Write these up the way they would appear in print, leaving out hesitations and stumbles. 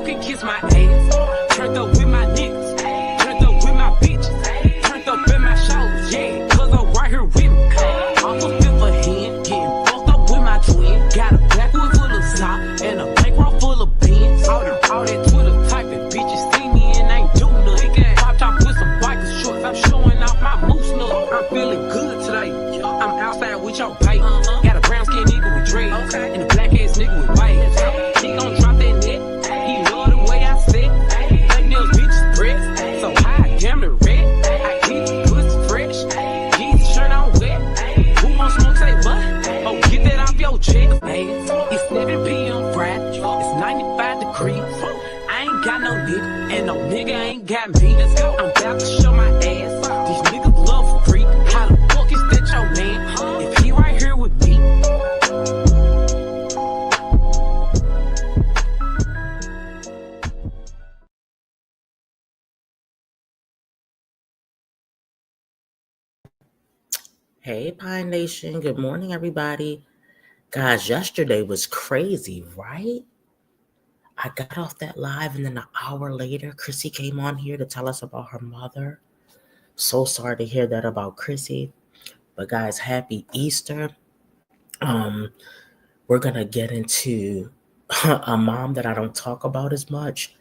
can kiss my ass. Turned up with my niggas. Turned up with my bitches. Turned up in my shows, yeah. Cause I'm right here with me. I'm a fifth of hand. Getting fucked up with my twin. Got a backwood full of sock. And a bankroll full of beans. All that Twitter typing. Bitches see me and ain't do nothing. Pop top with some biker shorts. I'm showing off my moose nut. I'm feeling good today. I'm outside with your bike. Got a brown skin nigga with dreads. And a black ass nigga with white. He gon' drop that net. He love the way I sit. Black nails bitches press. So high, damn the red. I keep the pussy fresh. Keep the shirt on wet. Who won't smoke, say what? Oh, get that off your chest. It's 7 p.m. Friday. It's 95 degrees. I ain't got no nigga. And no nigga ain't got me. I'm about to show my ass. These niggas love free. How the fuck is that your man? If he right here with me. Hey, Pine Nation. Good morning, everybody. Guys, yesterday was crazy, right? I got off that live, and then an hour later, Chrissy came on here to tell us about her mother. So sorry to hear that about Chrissy. But guys, happy Easter. We're going to get into a mom that I don't talk about as much.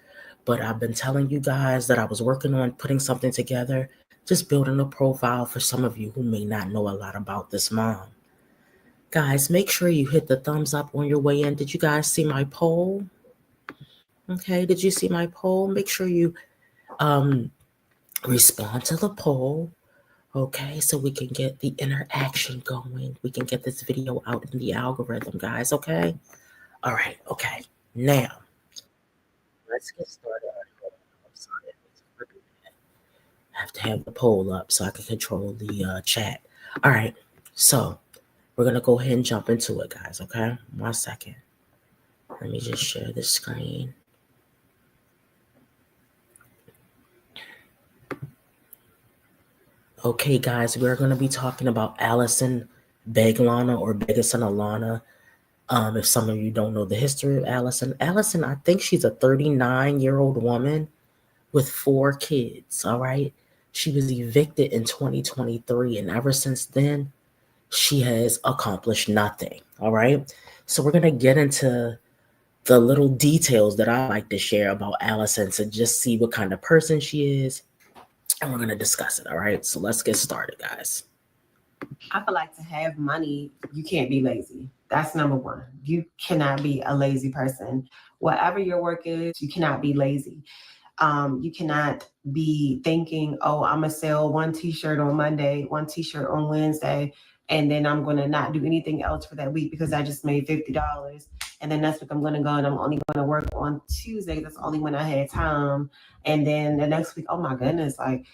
But I've been telling you guys that I was working on putting something together, just building a profile for some of you who may not know a lot about this mom. Guys, make sure you hit the thumbs up on your way in. Did you guys see my poll? Okay, did you see my poll? Make sure you respond to the poll, okay, so we can get the interaction going. We can get this video out in the algorithm, guys, okay? All right, okay. Now, let's get started. I'm sorry. I have to have the poll up so I can control the chat. All right, so we're going to go ahead and jump into it, guys, okay? 1 second. Let me just share the screen. Okay, guys, we're going to be talking about Allison Beglana or Begason Alana. If some of you don't know the history of Allison, I think she's a 39-year-old woman with 4 kids, all right? She was evicted in 2023, and ever since then, she has accomplished nothing, all right? So we're going to get into the little details that I like to share about Allison to just see what kind of person she is, and we're going to discuss it, all right? So let's get started, guys. I feel like to have money, you can't be lazy. That's number one. You cannot be a lazy person. Whatever your work is, you cannot be lazy. You cannot be thinking, oh, I'm going to sell 1 t-shirt on Monday, 1 t-shirt on Wednesday, and then I'm going to not do anything else for that week because I just made $50. And then next week I'm going to go and I'm only going to work on Tuesday. That's only when I had time. And then the next week, oh my goodness, like,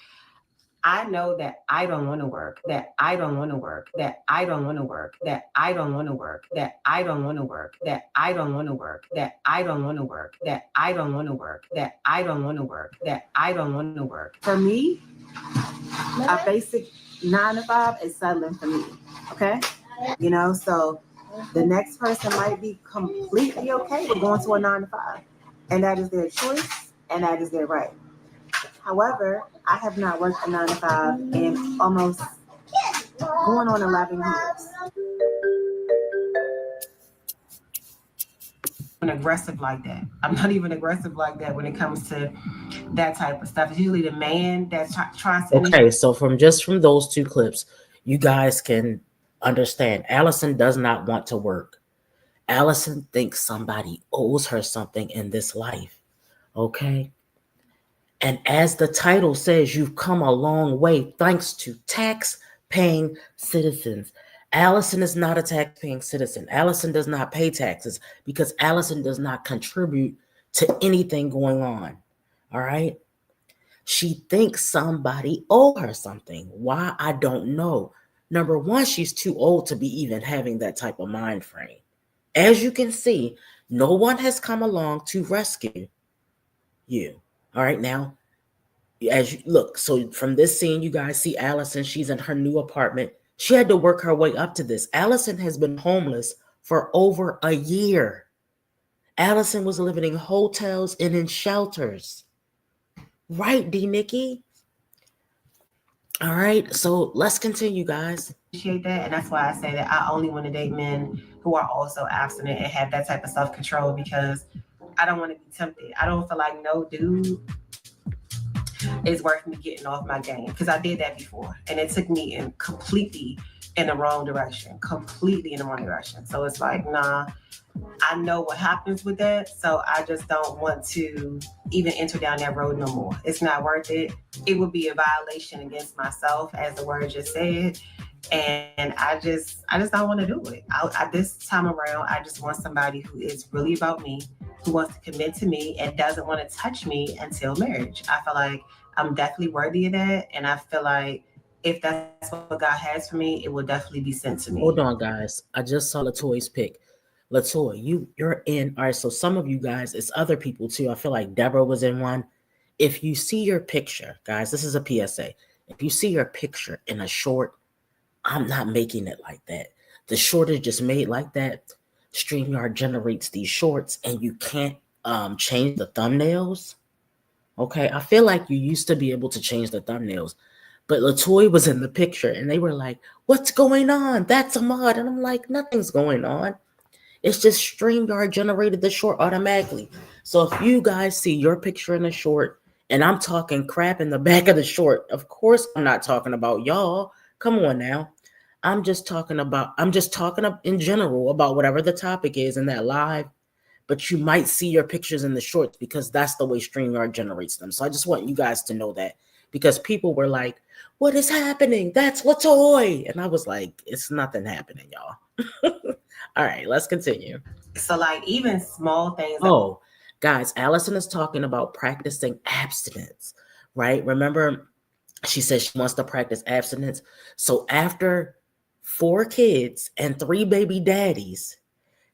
I know that I don't want to work, that I don't want to work, that I don't want to work, that I don't want to work, that I don't want to work, that I don't want to work, that I don't want to work, that I don't want to work, that I don't want to work, that I don't want to work. For me, a basic 9 to 5 is settling for me. Okay? You know, so the next person might be completely okay with going to a 9 to 5. And that is their choice and that is their right. However, I have not worked a 9 to 5 in almost going on 11 years. I'm aggressive like that. I'm not even aggressive like that when it comes to that type of stuff. It's usually the man that tries to. Okay, so from those 2 clips, you guys can understand. Allison does not want to work. Allison thinks somebody owes her something in this life. Okay? And as the title says, you've come a long way thanks to tax-paying citizens. Allison is not a tax-paying citizen. Allison does not pay taxes because Allison does not contribute to anything going on. All right? She thinks somebody owes her something. Why? I don't know. Number one, she's too old to be even having that type of mind frame. As you can see, no one has come along to rescue you. All right, now, as you look, so from this scene, you guys see Allison. She's in her new apartment. She had to work her way up to this. Allison has been homeless for over a year. Allison was living in hotels and in shelters. Right, D Nikki? All right, so let's continue, guys. Appreciate that. And that's why I say that I only want to date men who are also abstinent and have that type of self-control, because I don't want to be tempted. I don't feel like no dude is worth me getting off my game, because I did that before and it took me in completely in the wrong direction. So it's like, nah, I know what happens with that. So I just don't want to even enter down that road no more. It's not worth it. It would be a violation against myself, as the word just said. And I just don't want to do it. This time around, I just want somebody who is really about me, who wants to commit to me and doesn't want to touch me until marriage. I feel like I'm definitely worthy of that. And I feel like if that's what God has for me, it will definitely be sent to me. Hold on, guys. I just saw Latoya's pick. Latoya, you're in. All right, so some of you guys, it's other people too. I feel like Deborah was in one. If you see your picture, guys, this is a PSA. If you see your picture in a short, I'm not making it like that. The short is just made like that. StreamYard generates these shorts and you can't change the thumbnails. Okay, I feel like you used to be able to change the thumbnails, but Latoya was in the picture and they were like, what's going on? That's a mod. And I'm like, nothing's going on. It's just StreamYard generated the short automatically. So if you guys see your picture in the short and I'm talking crap in the back of the short, of course I'm not talking about y'all. Come on now. I'm just talking in general about whatever the topic is in that live, but you might see your pictures in the shorts because that's the way StreamYard generates them. So I just want you guys to know that, because people were like, what is happening? That's Latoya. And I was like, it's nothing happening, y'all. All right, let's continue. So like even small things. Oh, guys, Allison is talking about practicing abstinence, right? Remember, she says she wants to practice abstinence. So after 4 kids and 3 baby daddies,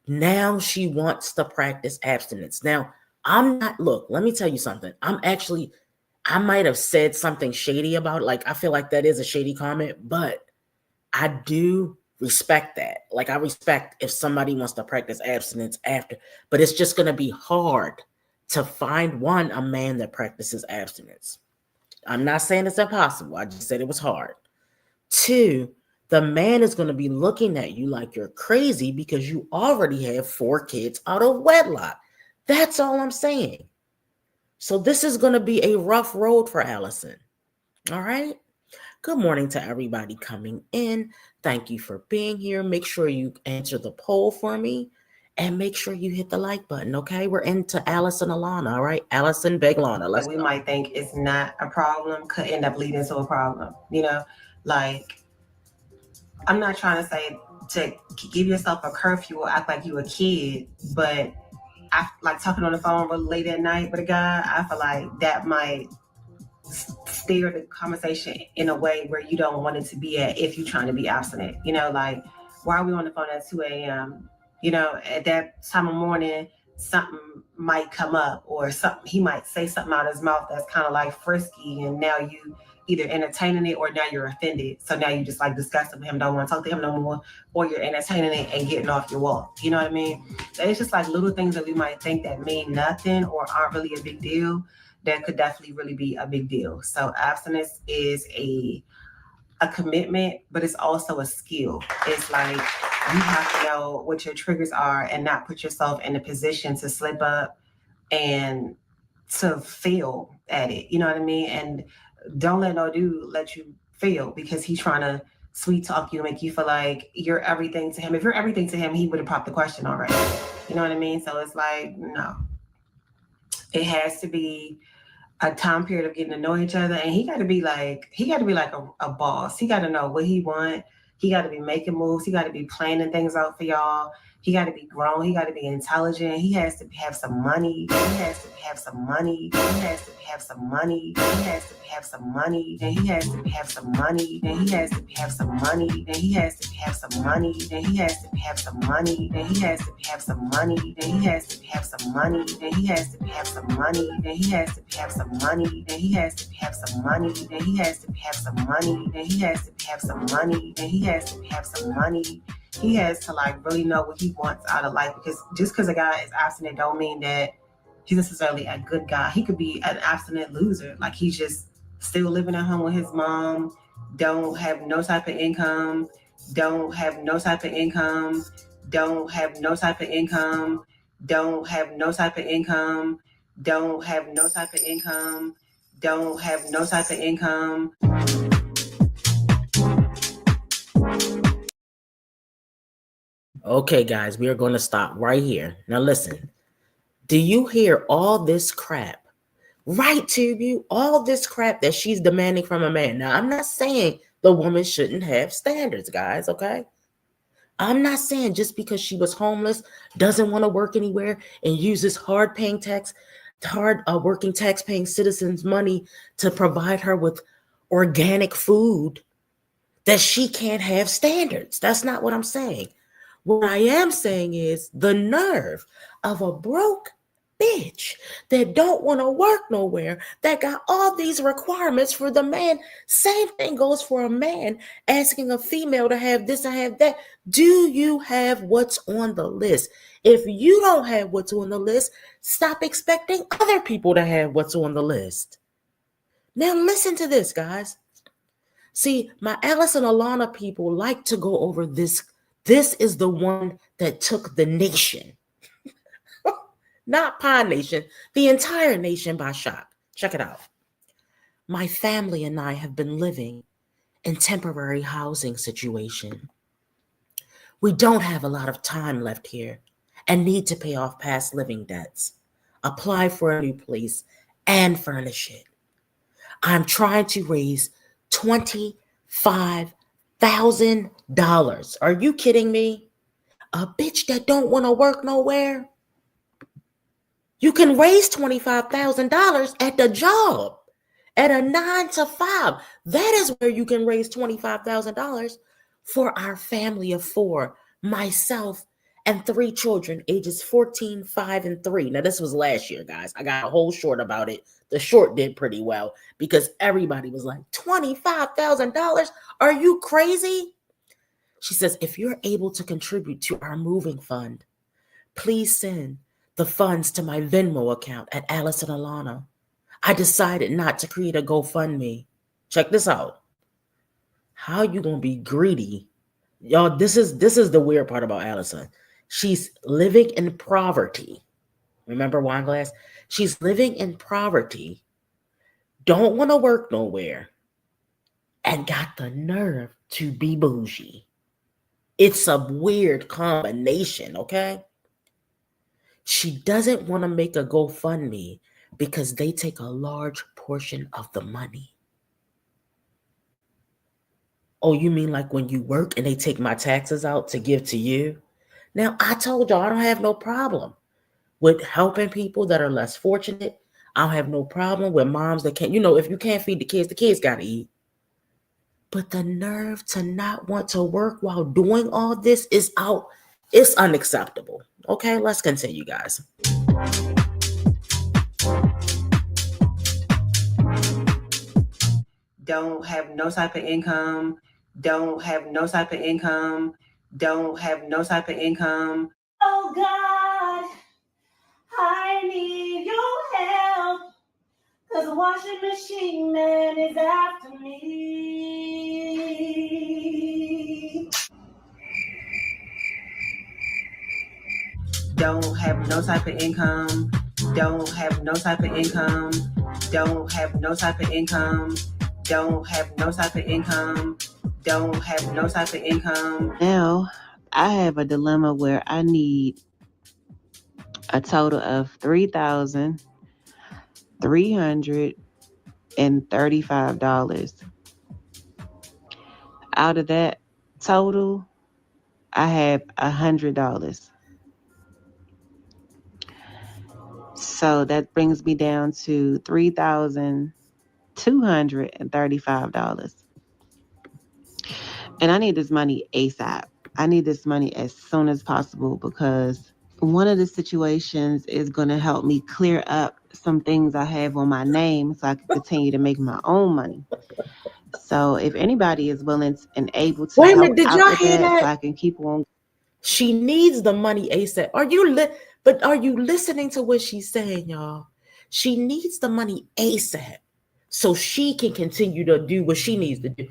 now she wants to practice abstinence. Now, let me tell you something. I might have said something shady about it. Like, I feel like that is a shady comment, but I do respect that. Like, I respect if somebody wants to practice abstinence after, but it's just going to be hard to find a man that practices abstinence. I'm not saying it's impossible. I just said it was hard. 2, the man is going to be looking at you like you're crazy because you already have 4 kids out of wedlock. That's all I'm saying. So this is going to be a rough road for Allison. All right. Good morning to everybody coming in. Thank you for being here. Make sure you answer the poll for me and make sure you hit the like button. Okay. We're into Allison Alana. All right. Allison Beglana. We might think it's not a problem could end up leading to a problem. Like, I'm not trying to say to give yourself a curfew or act like you a kid, but I like talking on the phone really late at night with a guy. I feel like that might steer the conversation in a way where you don't want it to be at if you're trying to be abstinent. Like, why are we on the phone at 2 a.m.? At that time of morning, something might come up or something. He might say something out of his mouth that's kind of like frisky, and now you either entertaining it or now you're offended. So now you just like disgusted with him, don't want to talk to him no more, or you're entertaining it and getting off your wall. You know what I mean? So it's just like little things that we might think that mean nothing or aren't really a big deal that could definitely really be a big deal. So abstinence is a commitment, but it's also a skill. It's like you have to know what your triggers are and not put yourself in a position to slip up and to fail at it. You know what I mean? And don't let no dude let you fail because he's trying to sweet talk you, make you feel like you're everything to him. If you're everything to him, he would have popped the question already. You know what I mean? So it's like, no. It has to be a time period of getting to know each other, and he got to be like a boss. He got to know what he want. He got to be making moves. He got to be planning things out for y'all. He got to be grown. He got to be intelligent. He has to have some money. He has to have some money. He has to have some money. He has to have some money. And he has to have some money. And he has to have some money. And he has to have some money. And he has to have some money. And he has to have some money. And he has to have some money. And he has to have some money. And he has to have some money. And he has to have some money. And he has to have some money. And he has to have some money. And he has to have some money. he has to like really know what he wants out of life, because just because a guy is abstinent don't mean that he's necessarily a good guy. He could be an abstinent loser. Like he's just still living at home with his mom, don't have no type of income, don't have no type of income, don't have no type of income, don't have no type of income, don't have no type of income, don't have no type of income. Okay, guys, we are going to stop right here. Now, listen. Do you hear all this crap? Right, to you, all this crap that she's demanding from a man. Now, I'm not saying the woman shouldn't have standards, guys, okay? I'm not saying just because she was homeless, doesn't want to work anywhere, and uses hard working tax paying citizens' money to provide her with organic food, that she can't have standards. That's not what I'm saying. What I am saying is the nerve of a broke bitch that don't want to work nowhere, that got all these requirements for the man. Same thing goes for a man asking a female to have this and have that. Do you have what's on the list? If you don't have what's on the list, stop expecting other people to have what's on the list. Now listen to this, guys. See, my Allison Alana people like to go over this. This is the one that took the nation, not Pie Nation, the entire nation by shock. Check it out. My family and I have been living in temporary housing situation. We don't have a lot of time left here and need to pay off past living debts, apply for a new place, and furnish it. I'm trying to raise $25,000. Are you kidding me? A bitch that don't want to work nowhere? You can raise $25,000 at the job, at a 9 to 5. That is where you can raise $25,000 for our family of 4, myself and 3 children, ages 14, 5, and 3. Now, this was last year, guys. I got a whole short about it. The short did pretty well because everybody was like, $25,000? Are you crazy? She says, if you're able to contribute to our moving fund, please send the funds to my Venmo account at Allison Alana. I decided not to create a GoFundMe. Check this out. How you gonna be greedy? Y'all, this is the weird part about Allison. She's living in poverty. Remember Wineglass? She's living in poverty, don't want to work nowhere, and got the nerve to be bougie. It's a weird combination, okay? She doesn't want to make a GoFundMe because they take a large portion of the money. Oh, you mean like when you work and they take my taxes out to give to you? Now, I told y'all I don't have no problem with helping people that are less fortunate. I don't have no problem with moms that can't, if you can't feed the kids got to eat. But the nerve to not want to work while doing all this is out. It's unacceptable. Okay, let's continue, guys. Don't have no type of income, don't have no type of income, don't have no type of income. Oh God, I need your help, cause the washing machine man is after me. Don't have no type of income, don't have no type of income, don't have no type of income, don't have no type of income, don't have no type of income. Now, I have a dilemma where I need a total of $3,335. Out of that total, I have $100. So that brings me down to $3,235. And I need this money ASAP. I need this money as soon as possible because one of the situations is going to help me clear up some things I have on my name so I can continue to make my own money. So if anybody is willing and able to Wait a help minute, did out y'all with hear that, so that? I can keep on. She needs the money ASAP. Are you listening to what she's saying, y'all? She needs the money ASAP so she can continue to do what she needs to do.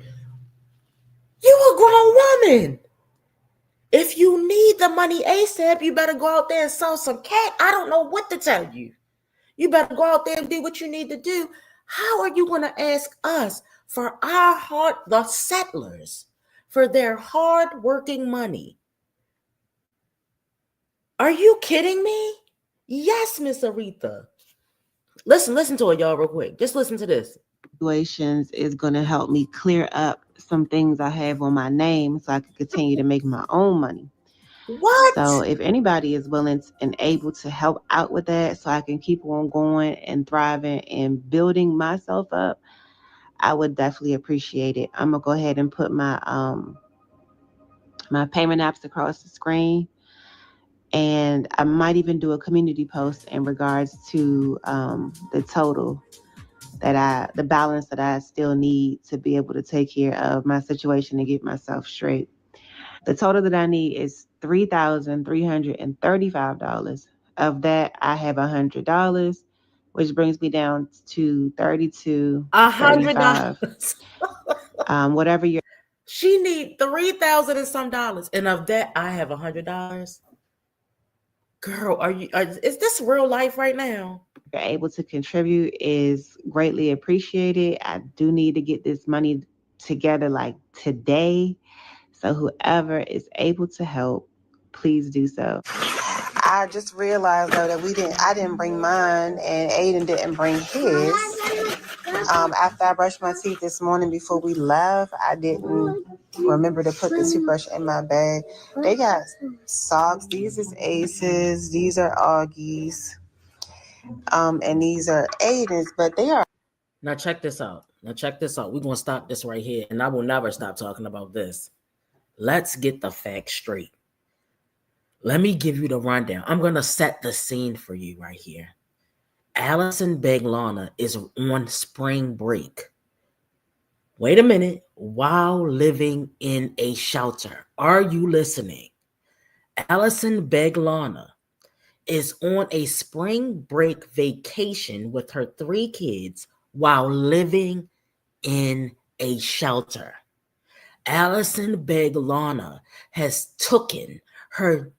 You a grown woman. If you need the money ASAP, you better go out there and sell some cat. I don't know what to tell you. You better go out there and do what you need to do. How are you going to ask us for the settlers, for their hard working money? Are you kidding me? Yes, Miss Aretha. Listen to it, y'all, real quick. Just listen to this. Situations is going to help me clear up some things I have on my name so I can continue to make my own money. What? So if anybody is willing and able to help out with that so I can keep on going and thriving and building myself up, I would definitely appreciate it. I'm going to go ahead and put my payment apps across the screen. And I might even do a community post in regards to the total the balance that I still need to be able to take care of my situation and get myself straight. The total that I need is $3,335. Of that, I have $100, which brings me down to $32.35. $100. Whatever you're She need 3,000 and some dollars, and of that, I have $100. Girl, is this real life right now? able to contribute is greatly appreciated. I do need to get this money together like today. So whoever is able to help, please do so. I just realized though that I didn't bring mine and Aiden didn't bring his. After I brushed my teeth this morning before we left, I didn't remember to put the toothbrush in my bag. They got socks. These is Aces. These are Augies. And these are Aiden's, but they are. Now check this out. We're going to stop this right here, and I will never stop talking about this. Let's get the facts straight. Let me give you the rundown. I'm going to set the scene for you right here. Allison Beglana is on spring break. Wait a minute. While living in a shelter. Are you listening? Allison Beglana is on a spring break vacation with her 3 kids while living in a shelter. Allison Beglana has taken her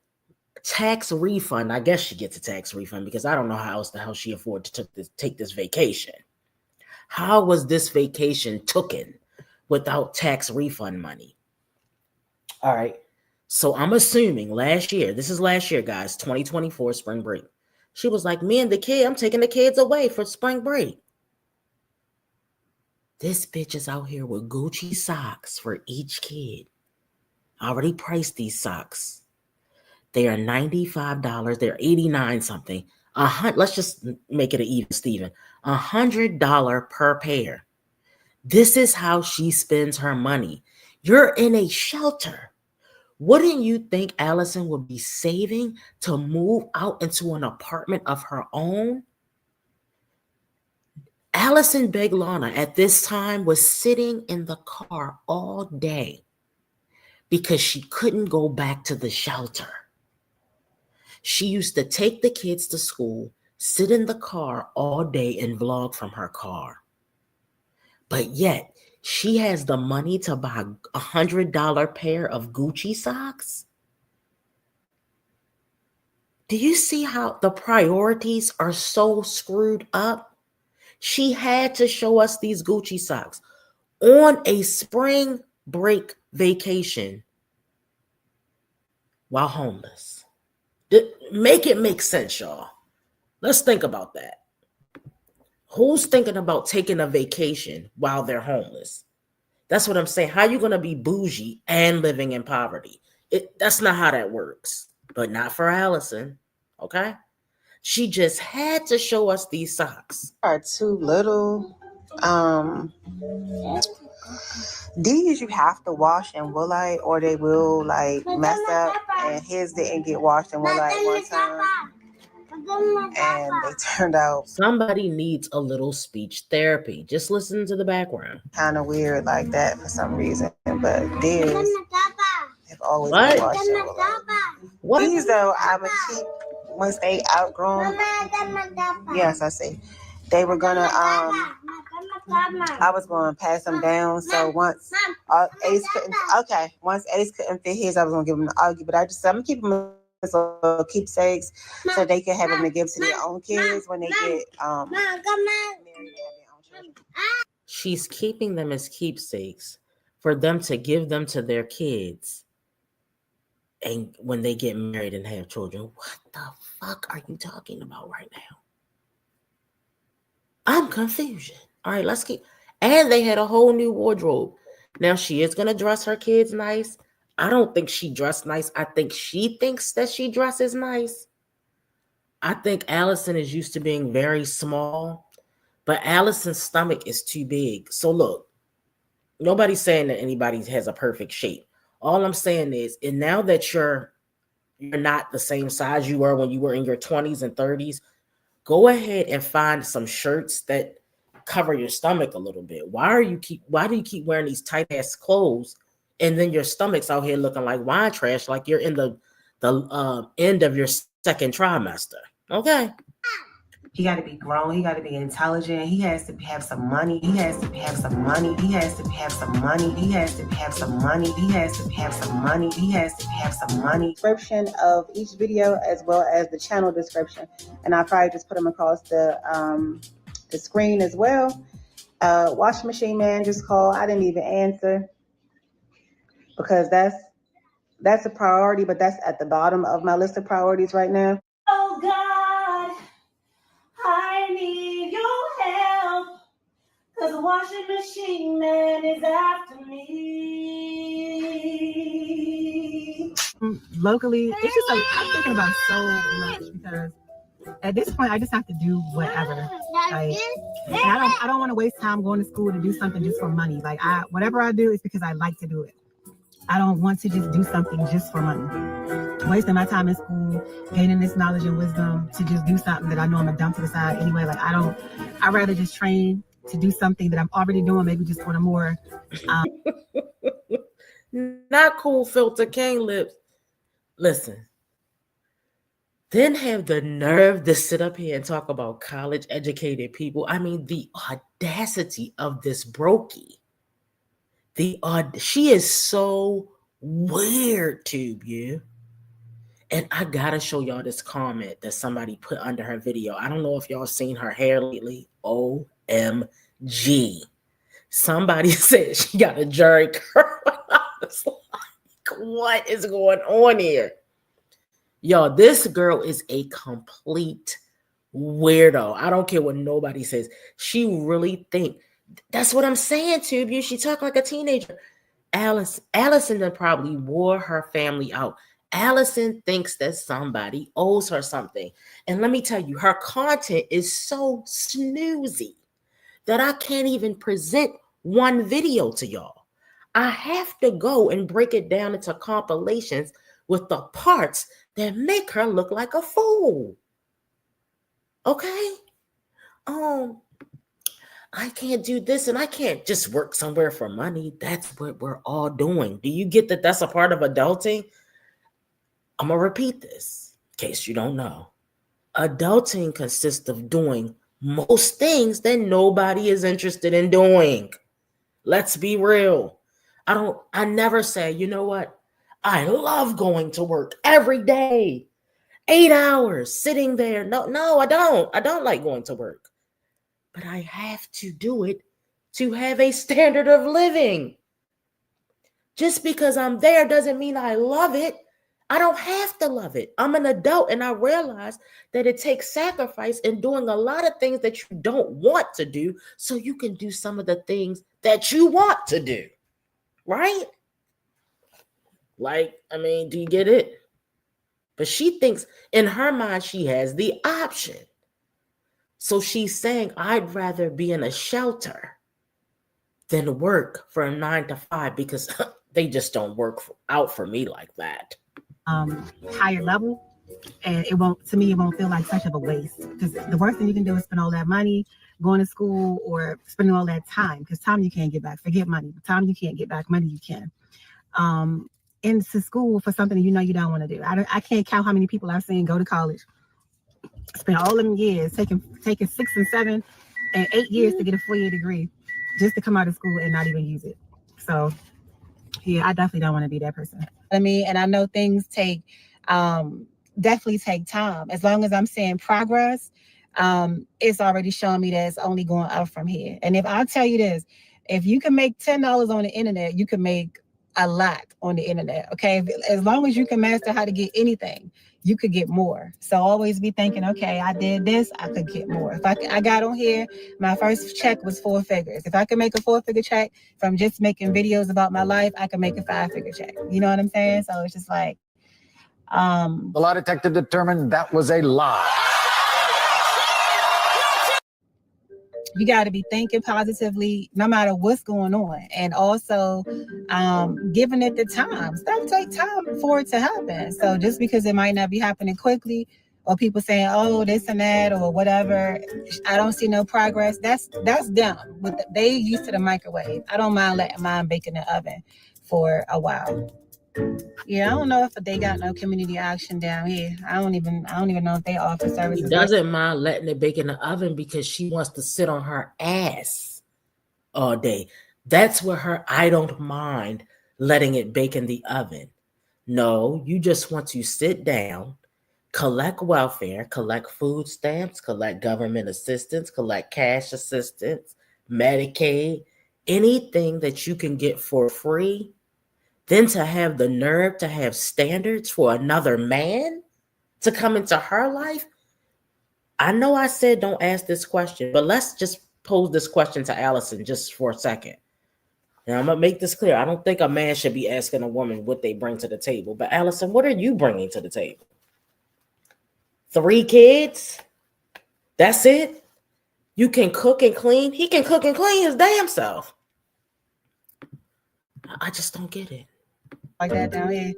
tax refund. I guess she gets a tax refund because I don't know how else the hell she afforded to take this vacation. How was this vacation taken without tax refund money? All right. So I'm assuming last year, guys, 2024 spring break. She was like, me and the kid, I'm taking the kids away for spring break. This bitch is out here with Gucci socks for each kid. I already priced these socks. They are $95. They're $89 something. Let's just make it an even Steven. $100 per pair. This is how she spends her money. You're in a shelter. Wouldn't you think Allison would be saving to move out into an apartment of her own? Allison Beglana at this time was sitting in the car all day because she couldn't go back to the shelter. She used to take the kids to school, sit in the car all day and vlog from her car. But yet, she has the money to buy a $100 pair of Gucci socks? Do you see how the priorities are so screwed up? She had to show us these Gucci socks on a spring break vacation while homeless. Make it make sense, y'all. Let's think about that. Who's thinking about taking a vacation while they're homeless? That's what I'm saying. How are you going to be bougie and living in poverty? That's not how that works. But not for Allison, okay? She just had to show us these socks. Are too little. These you have to wash in woolite or they will like mess up. And his didn't get washed in woolite one time. and they turned out Somebody needs a little speech therapy. Just listen to the background. kind of weird like that for some reason. But Diz have always What? been watching a lot. What? These though, I'ma keep once they outgrown. Yes, I see. They were gonna I was gonna pass them down. So once Ace couldn't, okay, once Ace couldn't fit his, I was gonna give him the Augie. But I'm gonna keep them as little keepsakes so they can have them to give to their own kids when they get married and have their own children. She's keeping them as keepsakes for them to give them to their kids. And when they get married and have children, what the fuck are you talking about right now? I'm confusion. All right, let's keep. And they had a whole new wardrobe. Now she is gonna dress her kids nice. I don't think she dressed nice. I think she thinks that she dresses nice. I think Allison is used to being very small, but Allison's stomach is too big. So look, nobody's saying that anybody has a perfect shape. All I'm saying is, and now that you're not the same size you were when you were in your 20s and 30s, go ahead and find some shirts that cover your stomach a little bit. Why do you keep wearing these tight ass clothes and then your stomach's out here looking like wine trash, like you're in the end of your second trimester? Okay. He got to be grown. He got to be intelligent. He has to have some money. He has to have some money. He has to have some money. He has to have some money. He has to have some money. He has to have some money. Description of each video as well as the channel description, and I'll probably just put them across the screen as well. Washing machine man just called. I didn't even answer because that's a priority, but that's at the bottom of my list of priorities right now. Oh God, I need your help, cause the washing machine man is after me. Locally, it's just like I'm thinking about so much because at this point I just have to do whatever. Like, and I don't want to waste time going to school to do something just for money. Like whatever I do is because I like to do it. I don't want to just do something just for money. Wasting my time in school, gaining this knowledge and wisdom to just do something that I know I'm gonna dump to the side anyway. Like I'd rather just train to do something that I'm already doing, maybe just on a more not cool filter cane lips. Listen. Then have the nerve to sit up here and talk about college educated people. I mean, the audacity of this brokey. She is so weird, Tube, you. And I gotta show y'all this comment that somebody put under her video. I don't know if y'all seen her hair lately. OMG. Somebody said she got a jerry curl. I was like, what is going on here? Yo, this girl is a complete weirdo. I don't care what nobody says. She really think. That's what I'm saying, Tube. She talk like a teenager. Allison then probably wore her family out. Allison thinks that somebody owes her something. And let me tell you, her content is so snoozy that I can't even present one video to y'all. I have to go and break it down into compilations with the parts that make her look like a fool. Okay? I can't do this and I can't just work somewhere for money. That's what we're all doing. Do you get that that's a part of adulting? I'm going to repeat this in case you don't know. Adulting consists of doing most things that nobody is interested in doing. Let's be real. I never say, you know what? I love going to work every day. 8 hours sitting there. No, I don't. I don't like going to work. But I have to do it to have a standard of living. Just because I'm there doesn't mean I love it. I don't have to love it. I'm an adult and I realize that it takes sacrifice in doing a lot of things that you don't want to do so you can do some of the things that you want to do. Right? Like, I mean, do you get it? But she thinks in her mind she has the option. So she's saying, I'd rather be in a shelter than work from 9 to 5 because they just don't work out for me like that. Higher level, And it won't feel like such of a waste, because the worst thing you can do is spend all that money going to school or spending all that time, because time you can't get back. Forget money. Time you can't get back. Money you can. Into school for something you don't want to do. I can't count how many people I've seen go to college, spend all them years taking 6 and 7 and 8 years to get a 4-year degree just to come out of school and not even use it. So yeah, I definitely don't want to be that person. I mean, and I know things definitely take time. As long as I'm seeing progress, it's already showing me that it's only going up from here. And if I'll tell you this, if you can make $10 on the internet, you can make a lot on the internet. Okay, as long as you can master how to get anything, you could get more. So always be thinking, okay, I did this, I could get more. If I got on here, my first check was 4 figures. If I could make a 4-figure check from just making videos about my life, I could make a 5-figure check. You know what I'm saying? So it's just like, the lie detector determined that was a lie. You got to be thinking positively no matter what's going on, and also giving it the time. Stuff take time for it to happen. So just because it might not be happening quickly, or people saying, oh, this and that or whatever, I don't see no progress, that's them. They used to the microwave. I don't mind letting mine bake in the oven for a while. Yeah, I don't know if they got no community action down here. I don't even know if they offer services. She doesn't mind letting it bake in the oven because she wants to sit on her ass all day. That's where her I don't mind letting it bake in the oven. No, you just want to sit down, collect welfare, collect food stamps, collect government assistance, collect cash assistance, Medicaid, anything that you can get for free. Then to have the nerve to have standards for another man to come into her life. I know I said don't ask this question, but let's just pose this question to Allison just for a second. Now I'm going to make this clear. I don't think a man should be asking a woman what they bring to the table. But Allison, what are you bringing to the table? 3 kids? That's it? You can cook and clean? He can cook and clean his damn self. I just don't get it. Like that down here.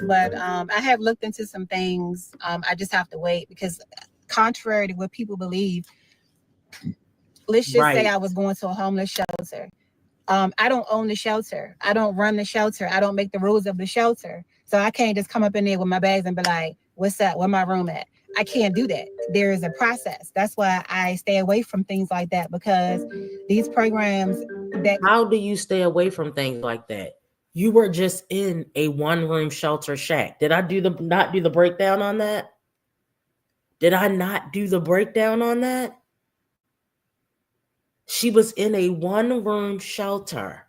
But I have looked into some things. I just have to wait, because contrary to what people believe, let's just say I was going to a homeless shelter. I don't own the shelter. I don't run the shelter. I don't make the rules of the shelter. So I can't just come up in there with my bags and be like, what's up? Where my room at? I can't do that. There is a process. That's why I stay away from things like that, because these programs that... How do you stay away from things like that? You were just in a 1-room shelter shack. Did I not do the breakdown on that? Did I not do the breakdown on that? She was in a 1-room shelter.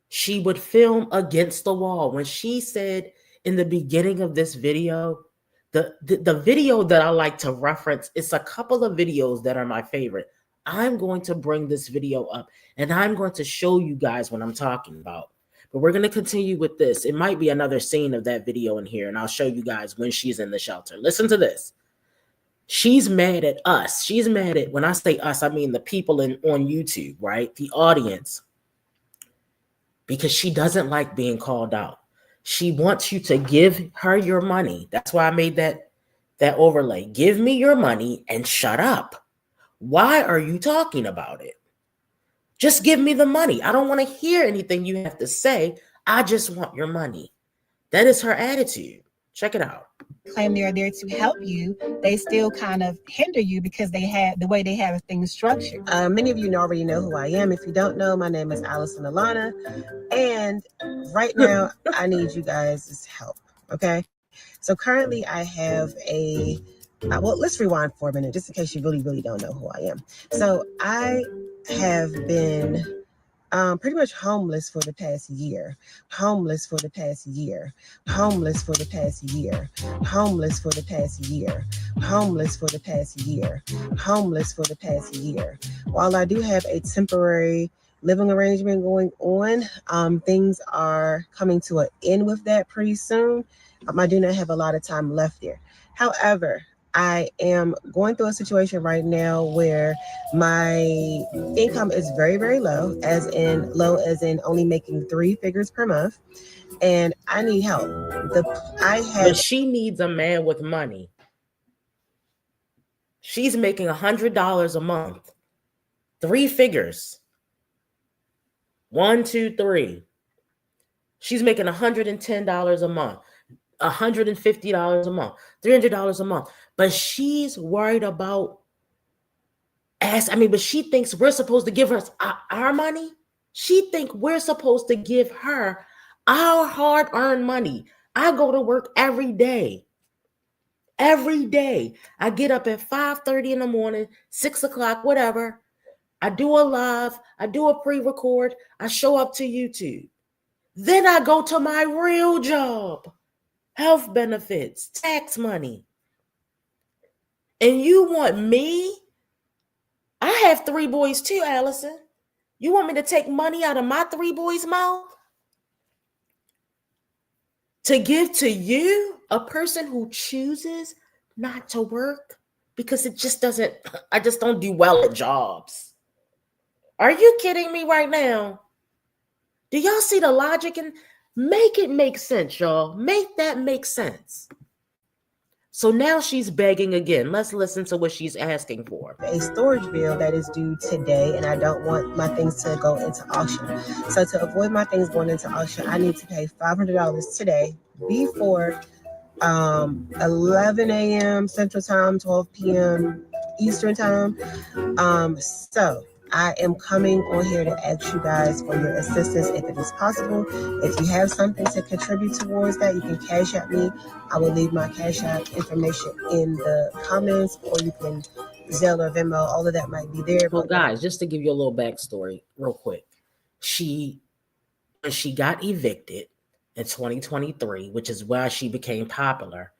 She would film against the wall. When she said in the beginning of this video, the video that I like to reference, it's a couple of videos that are my favorite. I'm going to bring this video up and I'm going to show you guys what I'm talking about. But we're going to continue with this. It might be another scene of that video in here, and I'll show you guys when she's in the shelter. Listen to this. She's mad at us. She's mad at, when I say us, I mean the people on YouTube, right? The audience. Because she doesn't like being called out. She wants you to give her your money. That's why I made that overlay. Give me your money and shut up. Why are you talking about it? Just give me the money. I don't want to hear anything you have to say. I just want your money. That is her attitude. Check it out. Claim they're there to help you, they still kind of hinder you because they have the way they have things structured. Many of you already know who I am. If you don't know, my name is Allison Alana, and right now I need you guys' help. Okay, so currently I have a well, let's rewind for a minute just in case you really don't know who I am. So I have been pretty much homeless for the past year, homeless for the past year, homeless for the past year, homeless for the past year, homeless for the past year, homeless for the past year. While I do have a temporary living arrangement going on, things are coming to an end with that pretty soon. I do not have a lot of time left there. However, I am going through a situation right now where my income is very low, as in only making 3 figures per month. and I need help. But she needs a man with money. She's making $100 a month, 3 figures. 1, 2, 3. She's making $110 a month, $150 a month, $300 a month. But she's worried about but she thinks we're supposed to give her our money. She thinks we're supposed to give her our hard-earned money. I go to work every day. Every day. I get up at 5:30 in the morning, 6 o'clock, whatever. I do a live, I do a pre-record, I show up to YouTube. Then I go to my real job, health benefits, tax money. And you want me? I have 3 boys too, Allison. You want me to take money out of my 3 boys' mouth to give to you, a person who chooses not to work? Because it just doesn't, I just don't do well at jobs. Are you kidding me right now? Do y'all see the logic? And make it make sense, y'all. Make that make sense. So now she's begging again. Let's listen to what she's asking for. A storage bill that is due today, and I don't want my things to go into auction. So to avoid my things going into auction, I need to pay $500 today before 11 a.m. Central Time, 12 p.m. Eastern Time. So I am coming on here to ask you guys for your assistance if it is possible. If you have something to contribute towards that, you can cash at me. I will leave my cash app information in the comments, or you can Zelle or Venmo. All of that might be there. Well, guys, just to give you a little backstory real quick. When she got evicted in 2023, which is why she became popular,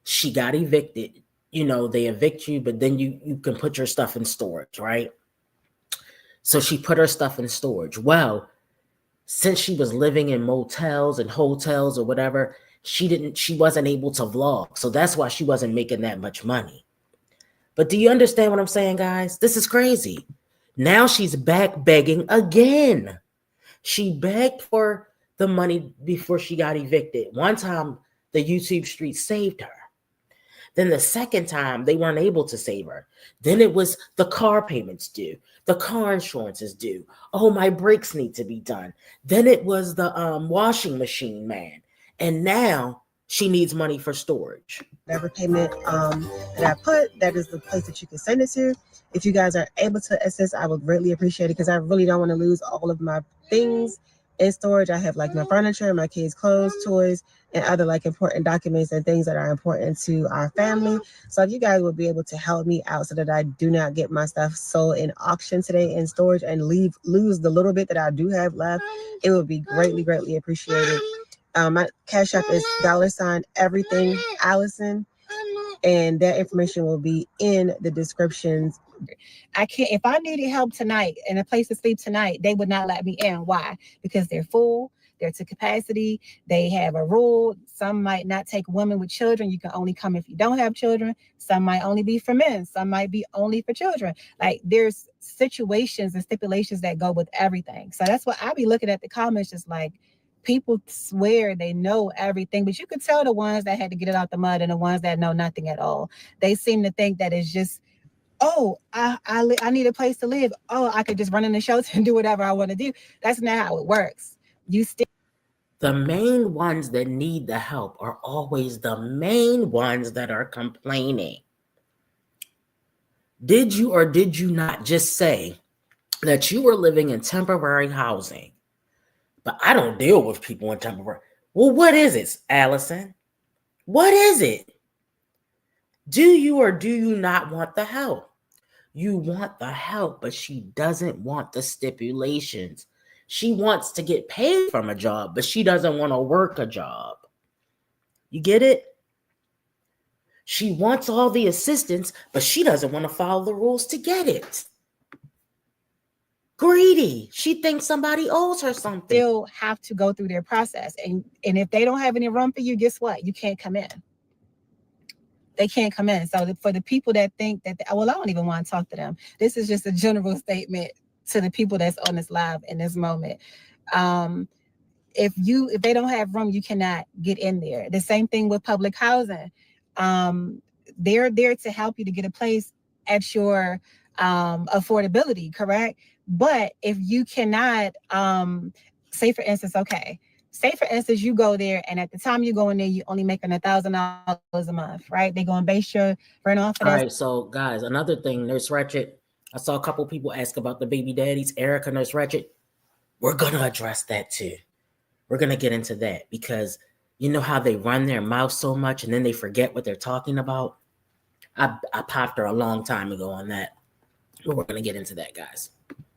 she got evicted. You know, they evict you, but then you can put your stuff in storage, right? So she put her stuff in storage. Well, since she was living in motels and hotels or whatever, she wasn't able to vlog. So that's why she wasn't making that much money. But do you understand what I'm saying, guys? This is crazy. Now she's back begging again. She begged for the money before she got evicted. One time, the YouTube streets saved her. Then the second time, they weren't able to save her. Then it was the car payments due. The car insurance is due. Oh, my brakes need to be done. Then it was the washing machine man. And now she needs money for storage. Whatever payment that I put, that is the place that you can send it to. If you guys are able to assist, I would greatly appreciate it, because I really don't want to lose all of my things in storage. I have like my furniture, my kids' clothes, toys, and other like important documents and things that are important to our family. So if you guys would be able to help me out so that I do not get my stuff sold in auction today in storage and lose the little bit that I do have left, it would be greatly, greatly appreciated. My cash app is $everything Allison, and that information will be in the descriptions. I can't, if I needed help tonight and a place to sleep tonight, they would not let me in. Why? Because they're full, they're to capacity, they have a rule. Some might not take women with children. You can only come if you don't have children. Some might only be for men. Some might be only for children. Like, there's situations and stipulations that go with everything. So that's what I be looking at the comments, just like, people swear they know everything, but you could tell the ones that had to get it out the mud and the ones that know nothing at all. They seem to think that it's just, oh, I need a place to live. Oh, I could just run in the shelter and do whatever I want to do. That's not how it works. The main ones that need the help are always the main ones that are complaining. Did you or did you not just say that you were living in temporary housing? But I don't deal with people in temporary. Well, what is it, Allison? What is it? Do you or do you not want the help? You want the help, but she doesn't want the stipulations. She wants to get paid from a job, but she doesn't want to work a job. You get it? She wants all the assistance, but she doesn't want to follow the rules to get it. Greedy. She thinks somebody owes her something. They'll have to go through their process. And if they don't have any room for you, guess what? You can't come in. They can't come in. So for the people that think that, well, I don't even want to talk to them. This is just a general statement to the people that's on this live in this moment. if they don't have room, you cannot get in there. The same thing with public housing. They're there to help you to get a place at your affordability, correct? But if you cannot, say for instance, you go there, and at the time you go in there, you only making $1,000 a month, right? They're gonna base your rent off of that. All right, so guys, another thing, Nurse Ratchet. I saw a couple people ask about the baby daddies. Erica, Nurse Ratchet, we're gonna address that too. We're gonna get into that because you know how they run their mouth so much and then they forget what they're talking about. I popped her a long time ago on that. But we're gonna get into that, guys.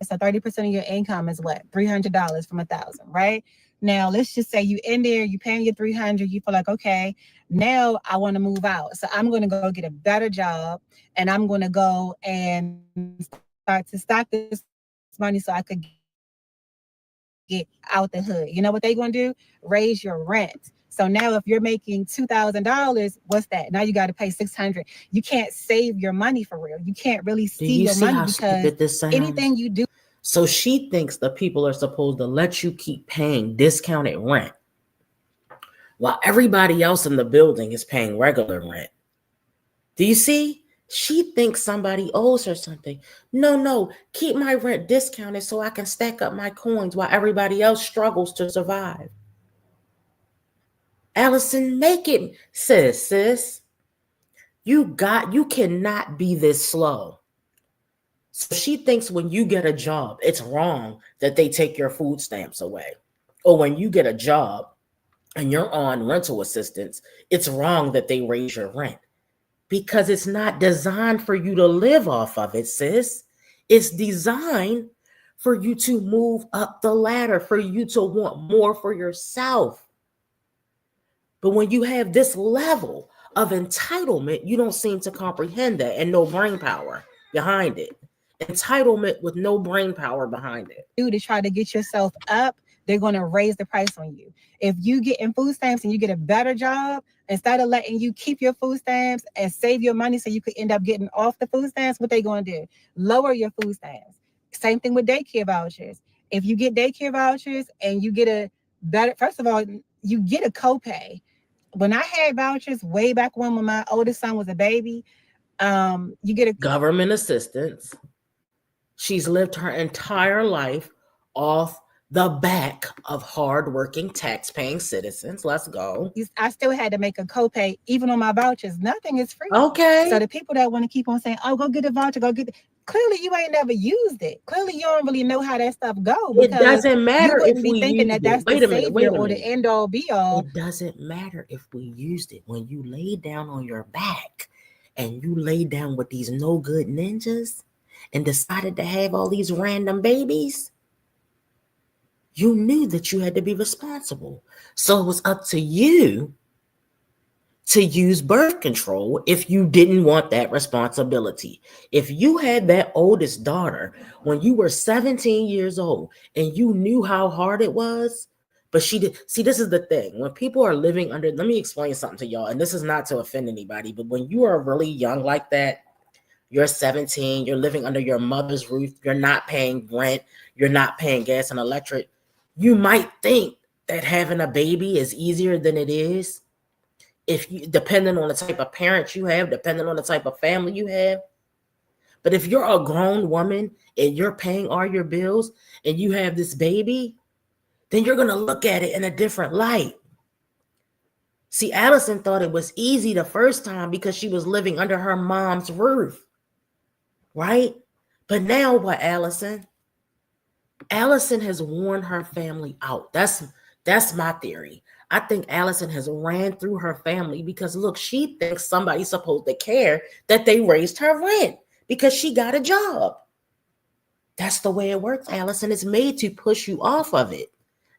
So 30% of your income is what? $300 from $1,000, right? Now let's just say you in there, you paying your $300, you feel like, okay, now I want to move out. So I'm going to go get a better job, and I'm going to go and start to stock this money so I could get out the hood. You know what they're going to do? Raise your rent. So now if you're making $2,000, what's that? Now you got to pay $600. You can't save your money for real. You can't really see your money because anything you do. So she thinks the people are supposed to let you keep paying discounted rent while everybody else in the building is paying regular rent. Do you see? She thinks somebody owes her something. No, keep my rent discounted so I can stack up my coins while everybody else struggles to survive. Allison, make it, sis. You cannot be this slow. So she thinks when you get a job, it's wrong that they take your food stamps away. Or when you get a job and you're on rental assistance, it's wrong that they raise your rent. Because it's not designed for you to live off of it, sis. It's designed for you to move up the ladder, for you to want more for yourself. But when you have this level of entitlement, you don't seem to comprehend that, and no brain power behind it. Entitlement with no brain power behind it. To try to get yourself up, they're going to raise the price on you. If you get in food stamps and you get a better job, instead of letting you keep your food stamps and save your money so you could end up getting off the food stamps, what they going to do? Lower your food stamps. Same thing with daycare vouchers. If you get daycare vouchers and you get a better, first of all, you get a copay. When I had vouchers way back when my oldest son was a baby, you get a government assistance. She's lived her entire life off the back of hardworking, tax-paying citizens. Let's go. I still had to make a copay, even on my vouchers. Nothing is free. Okay. So the people that want to keep on saying, "Oh, go get a voucher, go get it," clearly you ain't never used it. Clearly you don't really know how that stuff goes. It doesn't matter you if we thinking used that that's it. the savior or the end all be all. It doesn't matter if we used it. When you lay down on your back and you lay down with these no good ninjas and decided to have all these random babies, you knew that you had to be responsible. So it was up to you to use birth control if you didn't want that responsibility. If you had that oldest daughter when you were 17 years old and you knew how hard it was, but she did. See, this is the thing. When people are living under, let me explain something to y'all, and this is not to offend anybody, but when you are really young like that, you're 17, you're living under your mother's roof, you're not paying rent, you're not paying gas and electric, you might think that having a baby is easier than it is. If you, depending on the type of parents you have, depending on the type of family you have. But if you're a grown woman and you're paying all your bills and you have this baby, then you're going to look at it in a different light. See, Allison thought it was easy the first time because she was living under her mom's roof, right? But now what, Allison? Allison has worn her family out. That's my theory. I think Allison has ran through her family because, look, she thinks somebody's supposed to care that they raised her rent because she got a job. That's the way it works, Allison. It's made to push you off of it,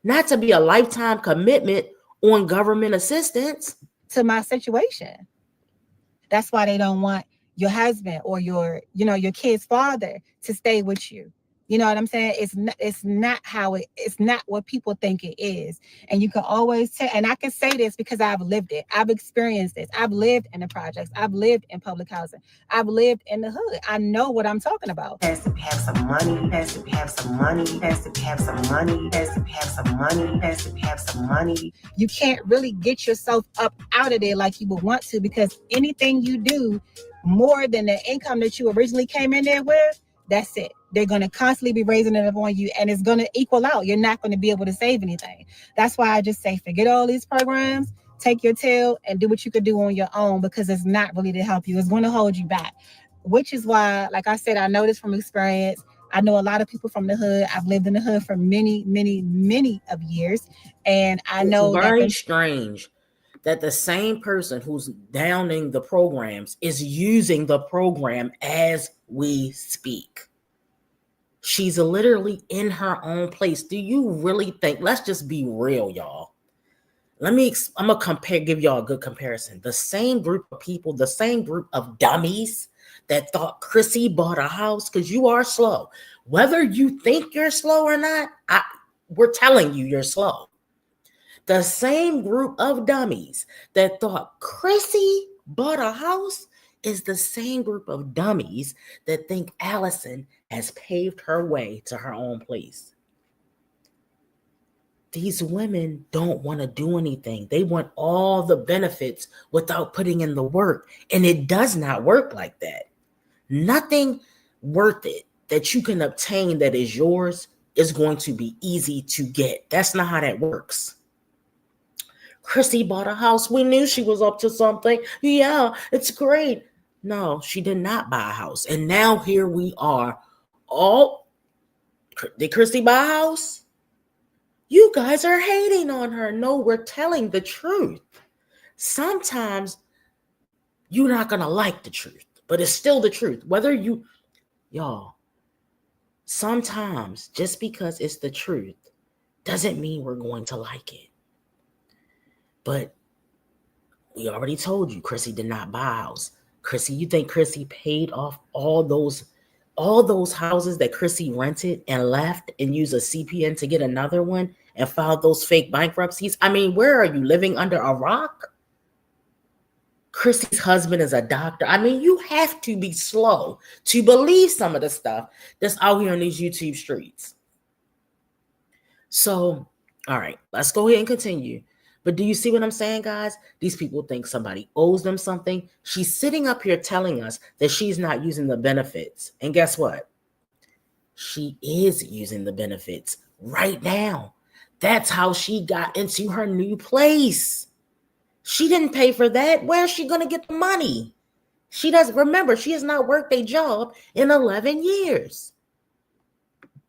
not to be a lifetime commitment on government assistance. To my situation. That's why they don't want your husband or your kid's father to stay with you. You know what I'm saying? It's not it's not what people think it is. And you can always tell, and I can say this because I've lived it. I've experienced this. I've lived in the projects. I've lived in public housing. I've lived in the hood. I know what I'm talking about. Has to have some money, has to have some money, has to have some money, has to have some money, has to have some money. You can't really get yourself up out of there like you would want to, because anything you do more than the income that you originally came in there with, that's it. They're going to constantly be raising it up on you, and it's going to equal out. You're not going to be able to save anything. That's why I just say, forget all these programs, take your tail and do what you could do on your own, because it's not really to help you. It's going to hold you back, which is why, like I said, I know this from experience. I know a lot of people from the hood. I've lived in the hood for many, many, many of years. And I know it's very strange that the same person who's downing the programs is using the program as we speak. She's literally in her own place. Do you really think, let's just be real, y'all. I'm going to give y'all a good comparison. The same group of people, the same group of dummies that thought Chrissy bought a house, because you are slow. Whether you think you're slow or not, we're telling you you're slow. The same group of dummies that thought Chrissy bought a house is the same group of dummies that think Allison has paved her way to her own place. These women don't want to do anything. They want all the benefits without putting in the work. And it does not work like that. Nothing worth it that you can obtain that is yours is going to be easy to get. That's not how that works. Chrissy bought a house. We knew she was up to something. Yeah, it's great. No, she did not buy a house. And now here we are. Did Chrissy buy a house? You guys are hating on her. No, we're telling the truth. Sometimes you're not going to like the truth, but it's still the truth. Y'all, sometimes just because it's the truth doesn't mean we're going to like it. But we already told you Chrissy did not buy a house. Chrissy, you think Chrissy paid off all those houses that Chrissy rented and left and used a CPN to get another one and filed those fake bankruptcies? I mean, where are you, living under a rock? Chrissy's husband is a doctor. I mean, you have to be slow to believe some of the stuff that's out here in these YouTube streets. So, all right, let's go ahead and continue. But do you see what I'm saying, guys? These people think somebody owes them something. She's sitting up here telling us that she's not using the benefits. And guess what? She is using the benefits right now. That's how she got into her new place. She didn't pay for that. Where's she going to get the money? She doesn't remember. She has not worked a job in 11 years.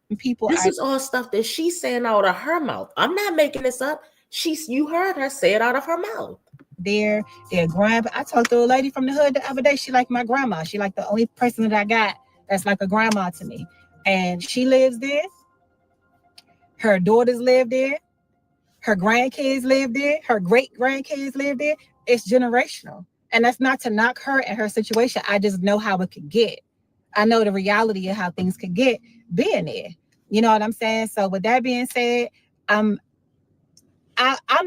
This is all stuff that she's saying out of her mouth. I'm not making this up. You heard her say it out of her mouth. Their grandpa. I talked to a lady from the hood the other day. She like my grandma. She like the only person that I got that's like a grandma to me. And she lives there. Her daughters live there. Her grandkids live there. Her great grandkids live there. It's generational. And that's not to knock her and her situation. I just know how it could get. I know the reality of how things could get being there. You know what I'm saying? So with that being said, I'm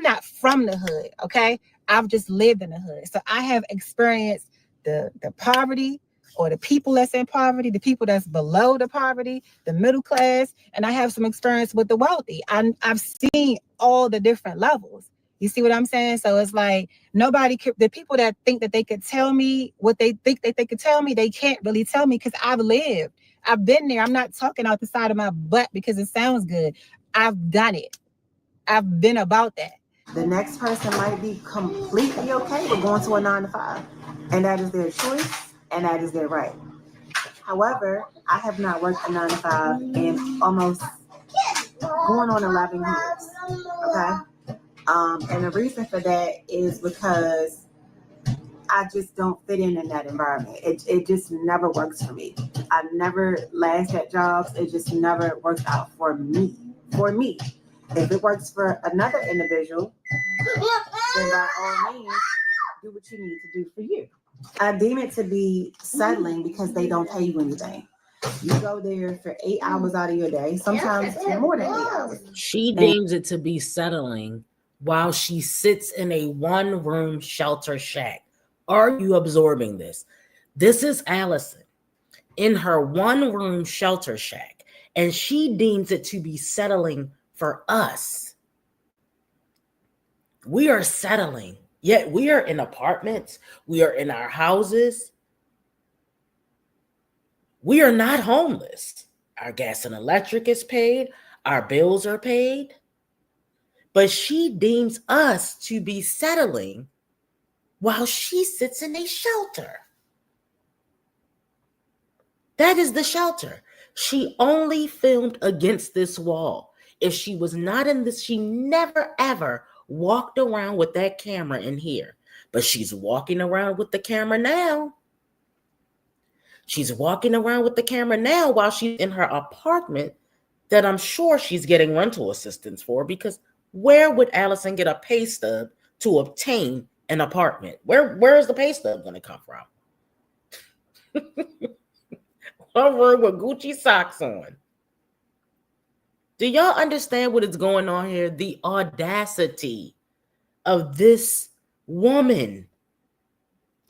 not from the hood, okay? I've just lived in the hood. So I have experienced the poverty, or the people that's in poverty, the people that's below the poverty, the middle class, and I have some experience with the wealthy. I've seen all the different levels. You see what I'm saying? So it's like the people that think that they could tell me what they think that they could tell me, they can't really tell me, because I've lived. I've been there. I'm not talking out the side of my butt because it sounds good. I've done it. I've been about that. The next person might be completely okay with going to a 9-to-5, and that is their choice, and that is their right. However, I have not worked a 9-to-5 in almost going on 11 years. Okay, and the reason for that is because I just don't fit in that environment. It just never works for me. I never last at jobs. It just never works out for me. If it works for another individual, then by all means, do what you need to do for you. I deem it to be settling because they don't pay you anything. You go there for 8 hours out of your day, sometimes more than 8 hours. She deems it to be settling while she sits in a one-room shelter shack. Are you absorbing this? This is Allison in her one-room shelter shack, and she deems it to be settling for us. We are settling, yet we are in apartments, we are in our houses. We are not homeless. Our gas and electric is paid, our bills are paid. But she deems us to be settling while she sits in a shelter. That is the shelter. She only filmed against this wall. If she was not in this, she never ever walked around with that camera in here. But she's walking around with the camera now. She's walking around with the camera now while she's in her apartment that I'm sure she's getting rental assistance for, because where would Allison get a pay stub to obtain an apartment? Where is the pay stub going to come from? One room with Gucci socks on. Do y'all understand what is going on here? The audacity of this woman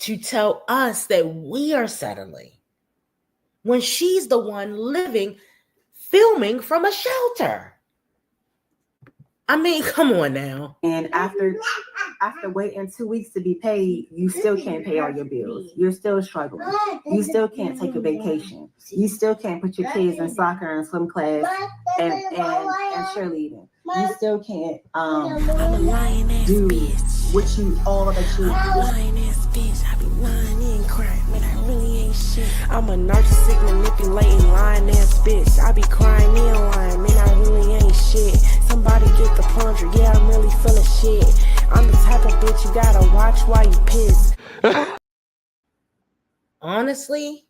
to tell us that we are settling when she's the one filming from a shelter. I mean, come on now. And after waiting 2 weeks to be paid, you still can't pay all your bills. You're still struggling. You still can't take a vacation. You still can't put your kids in soccer and swim class and cheerleading. You still can't do what you all that you. Lying-ass bitch, I be lying in crying, man, I really ain't shit. I'm a narcissistic, manipulating, lying-ass bitch. I be crying in lying, man, I really ain't shit. Somebody get the plunger, yeah, I'm really full of shit. I'm the type of bitch you gotta watch while you piss. Honestly,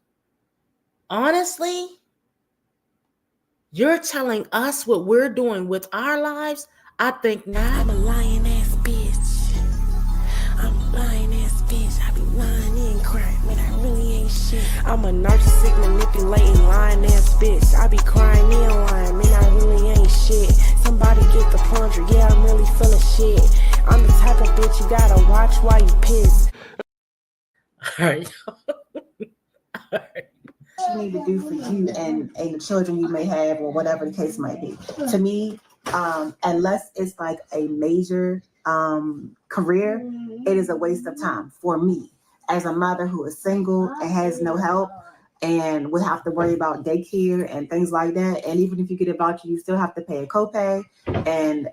you're telling us what we're doing with our lives? I think not. I'm a lying-ass bitch. I'm a lying-ass bitch. I be lying in crying, man, I really ain't shit. I'm a narcissistic, manipulating, lying-ass bitch. I be crying in lying, man, I really ain't shit. Somebody get the plunger, yeah, I'm really full of shit. I'm the type of bitch you gotta watch while you piss. All right. You need to do for you and the children you may have, or whatever the case might be. To me, unless it's like a major career, it is a waste of time for me as a mother who is single and has no help and would have to worry about daycare and things like that. And even if you get a voucher, you still have to pay a copay, and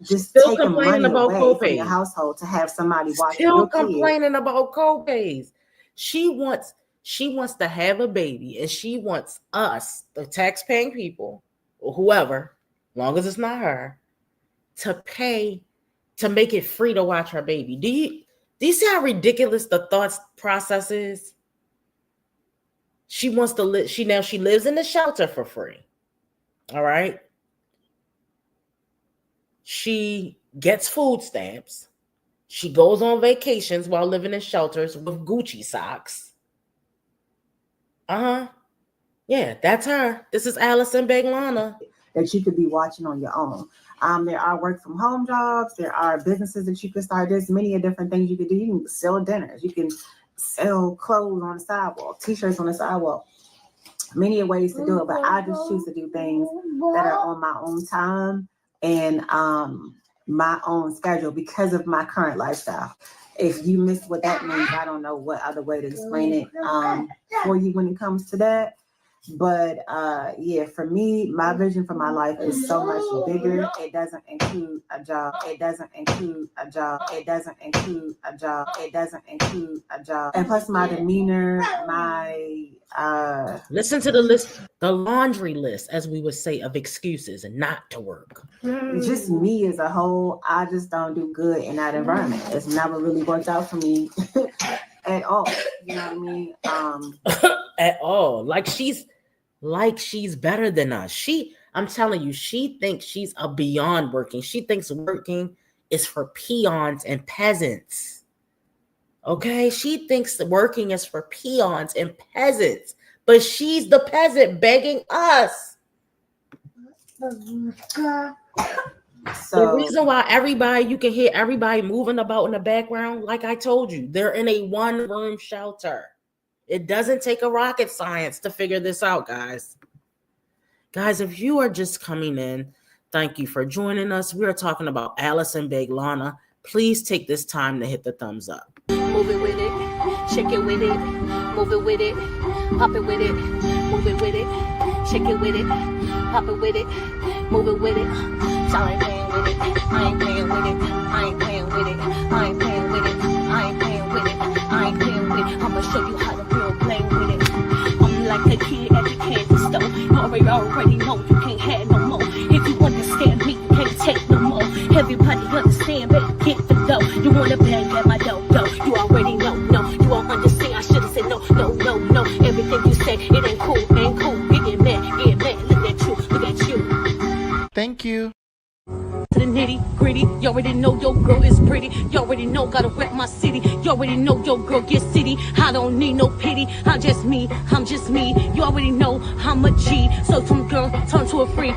just Still taking money about away copays from your household to have somebody watch Still your kid. complaining about copays. She wants to have a baby, and she wants us, the tax-paying people, or whoever, long as it's not her, to pay to make it free to watch her baby. Do you see how ridiculous the thought process is? She wants to live. She lives in the shelter for free. All right. She gets food stamps. She goes on vacations while living in shelters with Gucci socks. Yeah, that's her. This is Allison Beglana. That you could be watching on your own. There are work from home jobs. There are businesses that you could start. There's many different things you could do. You can sell dinners. You can sell clothes on the sidewalk, t-shirts on the sidewalk. Many ways to do it, but I just choose to do things that are on my own time and my own schedule because of my current lifestyle. If you miss what that means, I don't know what other way to explain it for you when it comes to that. But yeah, for me, my vision for my life is so much bigger. It doesn't include a job. It doesn't include a job. It doesn't include a job. It doesn't include a job. And plus my demeanor, my listen to the list, the laundry list, as we would say, of excuses and not to work. Just me as a whole, I just don't do good in that environment. It's never really worked out for me at all. You know what I mean? At all. Like she's better than us. I'm telling you, she thinks she's beyond working. She thinks working is for peons and peasants. Okay? She thinks that working is for peons and peasants. but she's the peasant begging us. So The reason why everybody, you can hear everybody moving about in the background, like I told you, they're in a one-room shelter. It doesn't take a rocket science to figure this out, guys. Guys, if you are just coming in, thank you for joining us. We are talking about Allison Beglana. Please take this time to hit the thumbs up. Move it with it, shake it with it, move it with it, pop it with it, move it with it, shake it with it, pop it with it, move it with it. So I ain't playing with it, I ain't playing with it, I ain't playing with it, I ain't playing with it, I ain't playing with it, I ain't playing with it. I'ma show you how to real play with it. I'm like a kid at the candy store. You already know you can't have no more. If you understand me, you can't take no more. Everybody understand, better get the dough. You wanna bang at my dough, you already know, no, you won't understand. I should've said no. Everything you say, it ain't cool. Get mad, look at you. Thank you. To the nitty gritty, you already know your girl is pretty. You already know gotta rep my city. You already know your girl get city. I don't need no pity. I'm just me. You already know I'm a G. So some girl turn to a free.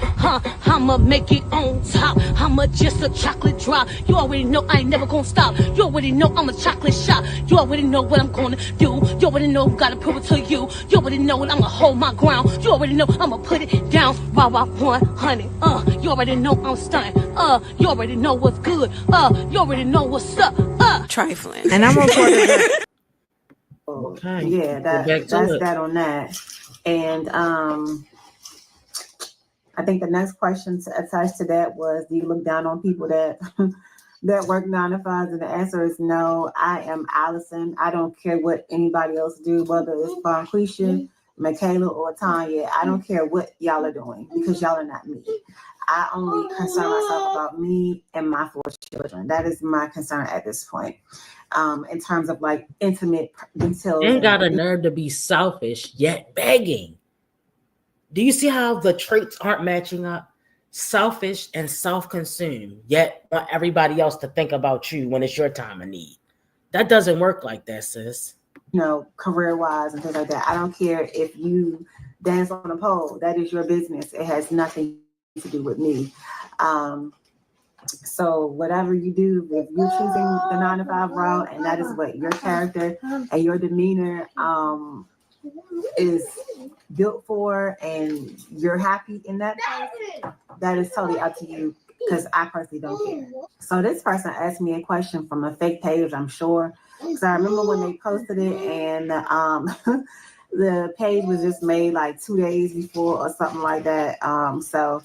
I'ma make it on top. I'ma just a chocolate drop. You already know I ain't never gonna stop. You already know I'm a chocolate shop. You already know what I'm gonna do. You already know gotta prove it to you. You already know that I'ma hold my ground. You already know I'ma put it down. While I 100. You already know I'm stunning. You already know what's good. You already know what's up. Trifling. And I'm recording it. Okay. yeah, that's that on that. And I think the next question attached to that was, do you look down on people that that work 9 to 5s? And the answer is no. I am Allison. I don't care what anybody else do, whether it's Bonquisha, Michaela, or Tanya. I don't care what y'all are doing, because y'all are not me. I only concern myself about me and my 4 children. That is my concern at this point. In terms of like intimate details. Ain't got a nerve to be selfish yet begging. Do you see how the traits aren't matching up? Selfish and self-consumed, yet want everybody else to think about you when it's your time of need. That doesn't work like that, sis. Career-wise and things like that. I don't care if you dance on a pole. That is your business. It has nothing to do with me. So whatever you do, if you're choosing the 9 to 5 route, and that is what your character and your demeanor is built for, and you're happy in that, that is totally up to you, because I personally don't care. So this person asked me a question from a fake page, I'm sure, because I remember when they posted it, and the page was just made like 2 days before or something like that. So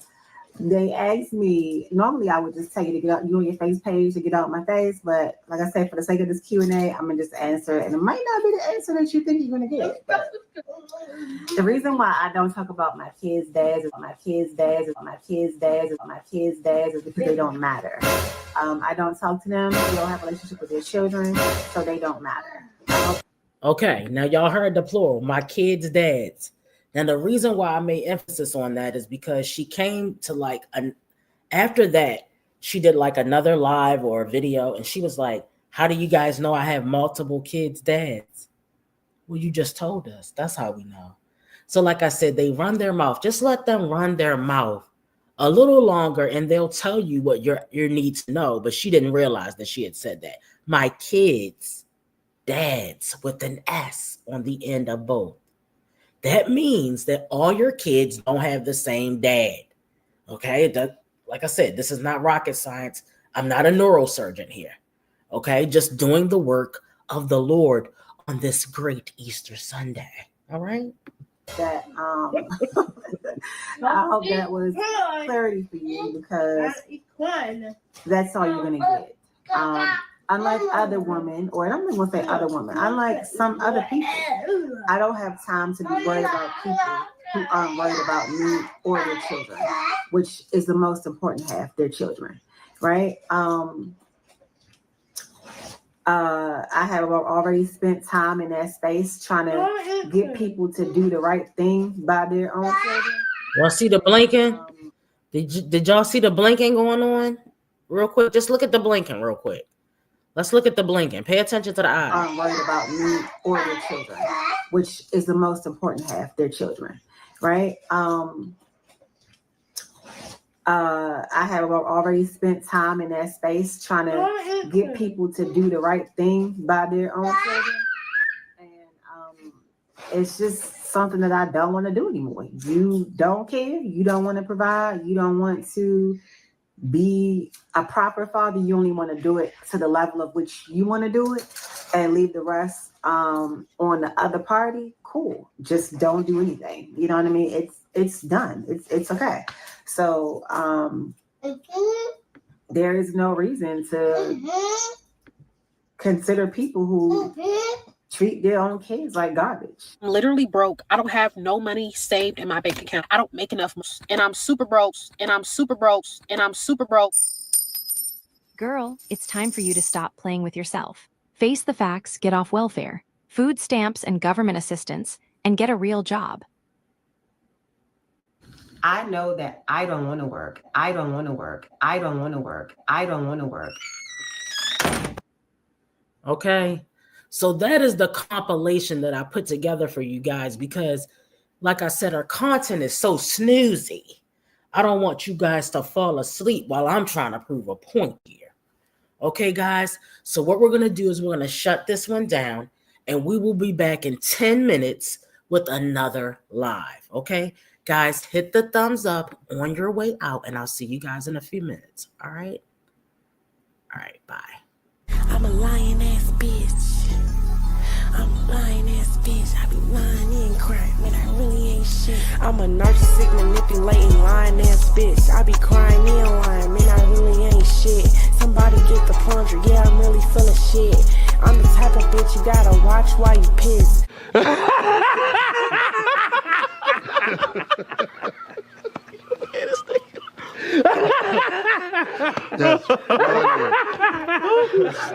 they asked me, normally I would just tell you to get out, you on your face page to get out my face, but like I said, for the sake of this Q&A, I'm gonna just answer it, and it might not be the answer that you think you're gonna get. But the reason why I don't talk about my kids' dads is because they don't matter. I don't talk to them. We don't have a relationship with their children, so they don't matter. Okay, now y'all heard the plural, my kids' dads. Now, the reason why I made emphasis on that is because she came to after that, she did like another live or a video, and she was like, how do you guys know I have multiple kids' dads? Well, you just told us. That's how we know. So like I said, they run their mouth. Just let them run their mouth a little longer, and they'll tell you what your need to know. But she didn't realize that she had said that. My kids' dads, with an S on the end of both. That means that all your kids don't have the same dad. Okay? Like I said, this is not rocket science. I'm not a neurosurgeon here. Okay? Just doing the work of the Lord on this great Easter Sunday. All right? That I hope that was clarity for you, because that's all you're gonna get. Unlike other women, or I'm not gonna say other women, unlike some other people, I don't have time to be worried about people who aren't worried about me or their children, which is the most important half, their children, right? I have already spent time in that space trying to get people to do the right thing by their own children. Y'all see the blinking? Did y'all see the blinking going on? Real quick, just look at the blinking real quick. Let's look at the blinking. Pay attention to the eyes. Aren't worried about me or their children, which is the most important half, their children, right? I have already spent time in that space trying to get people to do the right thing by their own children. And it's just something that I don't want to do anymore. You don't care. You don't want to provide. You don't want to be a proper father. You only want to do it to the level of which you want to do it and leave the rest on the other party. Cool. Just don't do anything. You know what I mean? It's done. It's okay. So there is no reason to consider people who treat their own kids like garbage. I'm literally broke. I don't have no money saved in my bank account. I don't make enough, and I'm super broke, and I'm super broke, and I'm super broke. Girl, it's time for you to stop playing with yourself. Face the facts, get off welfare, food stamps and government assistance, and get a real job. I know that I don't want to work. I don't want to work. I don't want to work. I don't want to work. Okay. So that is the compilation that I put together for you guys because, like I said, our content is so snoozy. I don't want you guys to fall asleep while I'm trying to prove a point here. Okay, guys? So what we're going to do is we're going to shut this one down, and we will be back in 10 minutes with another live. Okay? Guys, hit the thumbs up on your way out, and I'll see you guys in a few minutes. All right? All right, bye. I'm a lying ass bitch. I'm a lying ass bitch. I be lying and crying, man. I really ain't shit. I'm a narcissistic, manipulating, lying ass bitch. I be crying and lying, man. I really ain't shit. Somebody get the plunger, yeah, I'm really full of shit. I'm the type of bitch you gotta watch while you piss. Yes.